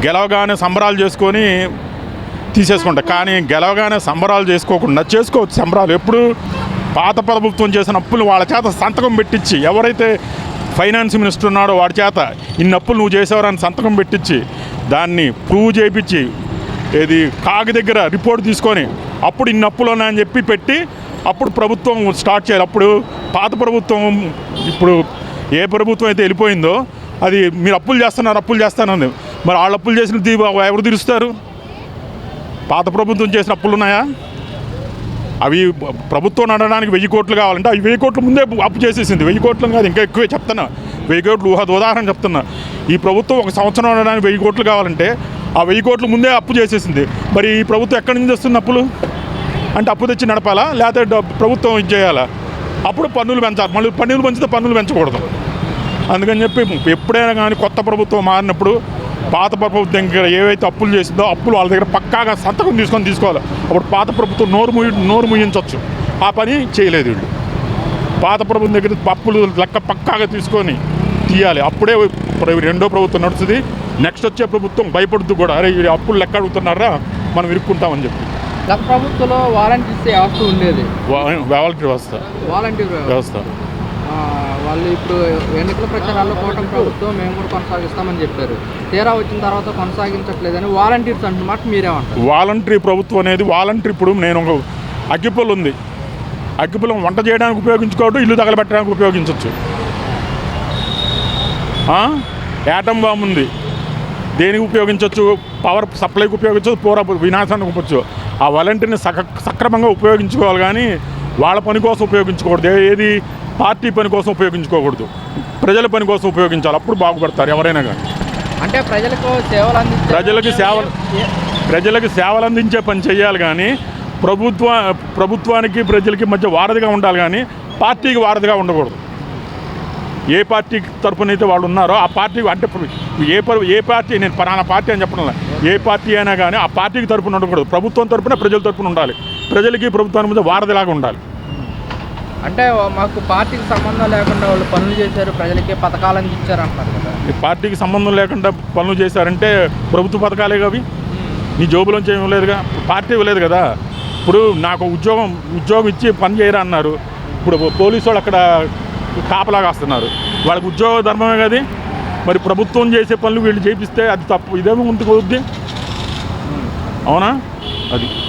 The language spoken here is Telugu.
గెలవగానే సంబరాలు చేసుకొని తీసేసుకుంటారు. కానీ గెలవగానే సంబరాలు చేసుకోకుండా చేసుకోవచ్చు సంబరాలు. ఎప్పుడు పాత ప్రభుత్వం చేసిన అప్పులు వాళ్ళ చేత సంతకం పెట్టించి, ఎవరైతే ఫైనాన్స్ మినిస్టర్ ఉన్నాడో వాడి చేత ఇన్ని అప్పులు నువ్వు చేసేవారని సంతకం పెట్టించి దాన్ని ప్రూవ్ చేయించి ఏది కాగి దగ్గర రిపోర్ట్ తీసుకొని అప్పుడు ఇన్ని అప్పులు ఉన్నాయని చెప్పి పెట్టి అప్పుడు ప్రభుత్వం స్టార్ట్ చేయాలి. అప్పుడు పాత ప్రభుత్వం ఇప్పుడు ఏ ప్రభుత్వం అయితే వెళ్ళిపోయిందో అది మీరు అప్పులు చేస్తానని మరి వాళ్ళ అప్పులు చేసిన ఎవరు తీరుస్తారు? పాత ప్రభుత్వం చేసిన అప్పులు ఉన్నాయా? అవి ప్రభుత్వం నడవడానికి 1000 కోట్లు కావాలంటే అవి 1000 కోట్ల ముందే అప్పు చేసేసింది. 1000 కోట్లు కాదు, ఇంకా ఎక్కువే చెప్తున్నా. 1000 కోట్లు ఉదాహరణ చెప్తున్నా. ఈ ప్రభుత్వం ఒక సంవత్సరం నడవడానికి 1000 కోట్లు కావాలంటే ఆ 1000 కోట్ల ముందే అప్పు చేసేసింది. మరి ఈ ప్రభుత్వం ఎక్కడి నుంచి వస్తుంది అప్పులు? అంటే అప్పు తెచ్చి నడపాలా, లేకపోతే ప్రభుత్వం ఇది చేయాలా? అప్పుడు పన్నులు పెంచాలి. మళ్ళీ పన్నులు పెంచితే పన్నులు పెంచకూడదు. అందుకని చెప్పి ఎప్పుడైనా కానీ కొత్త ప్రభుత్వం మారినప్పుడు పాత ప్రభుత్వం దగ్గర ఏవైతే అప్పులు చేసిందో అప్పులు వాళ్ళ దగ్గర పక్కాగా సంతకం తీసుకోవాలి. అప్పుడు పాత ప్రభుత్వం నోరు ముయించవచ్చు. ఆ పని చేయలేదు వీళ్ళు. పాత ప్రభుత్వం దగ్గర అప్పులు లెక్క పక్కాగా తీసుకొని తీయాలి. అప్పుడే రెండో ప్రభుత్వం నడుస్తుంది. నెక్స్ట్ వచ్చే ప్రభుత్వం భయపడుతూ కూడా అరే వీళ్ళు అప్పులు లెక్క అడుగుతున్నారా మనం ఇరుక్కుంటామని చెప్పి. గత ప్రభుత్వంలో వాలంటీర్స్ వ్యవస్థ ఉండేది. వాలంటీర్ వ్యవస్థ వాళ్ళు ఇప్పుడు ఎన్నికల ప్రచారాల్లో కూటమి ప్రభుత్వం మేము కూడా కొనసాగిస్తామని చెప్పారు. తీరా వచ్చిన తర్వాత కొనసాగించట్లేదని వాలంటీర్స్ అంటున్నమాట మీరేమంటారు? వాలంటరీ ప్రభుత్వం అనేది ఇప్పుడు నేను ఒక అగ్గిపుల్ల ఉంది. అగ్గిపుల్లం వంట చేయడానికి ఉపయోగించుకోవడం, ఇల్లు తగలబెట్టడానికి ఉపయోగించవచ్చు. యాటమ్ బాంబు ఉంది, దేనికి ఉపయోగించవచ్చు? పవర్ సప్లైకి ఉపయోగించవచ్చు, పూర వినాశానికి ఉపయోగించవచ్చు. ఆ వాలంటీర్ని సక్రమంగా ఉపయోగించుకోవాలి కానీ వాళ్ళ పని కోసం ఉపయోగించకూడదు. ఏది పార్టీ పని కోసం ఉపయోగించుకోకూడదు, ప్రజల పని కోసం ఉపయోగించాలి. అప్పుడు బాగుపడతారు ఎవరైనా కానీ. అంటే ప్రజలకి సేవలు అందించే పని చేయాలి కానీ ప్రభుత్వానికి ప్రజలకి మధ్య వారధిగా ఉండాలి కానీ పార్టీకి వారధిగా ఉండకూడదు. ఏ పార్టీ తరఫున అయితే వాళ్ళు ఉన్నారో ఆ పార్టీ అంటే ఏ పార్టీ, నేను పలానా పార్టీ అని చెప్పడం లేదు, ఏ పార్టీ అయినా కానీ ఆ పార్టీకి తరఫున ఉండకూడదు. ప్రభుత్వం తరఫున ప్రజల తరఫున ఉండాలి. ప్రజలకి ప్రభుత్వానికి మధ్య వారధిలాగా ఉండాలి. అంటే మాకు పార్టీకి సంబంధం లేకుండా వాళ్ళు పనులు చేశారు, ప్రజలకి పథకాలు అందించారు అంటారు కదా. పార్టీకి సంబంధం లేకుండా పనులు చేశారంటే ప్రభుత్వ పథకాలే అవి. నీ జోబులోంచి ఏమి లేదుగా, పార్టీ ఇవ్వలేదు కదా. ఇప్పుడు నాకు ఉద్యోగం ఇచ్చి పని చేయరా అన్నారు. ఇప్పుడు పోలీసు వాళ్ళు అక్కడ కాపలాగా వస్తున్నారు, వాళ్ళకి ఉద్యోగ ధర్మమే కదా. మరి ప్రభుత్వం చేసే పనులు వీళ్ళు చేపిస్తే అది తప్పు. ఇదేమో ముందుకు అవుద్ది, అవునా? అది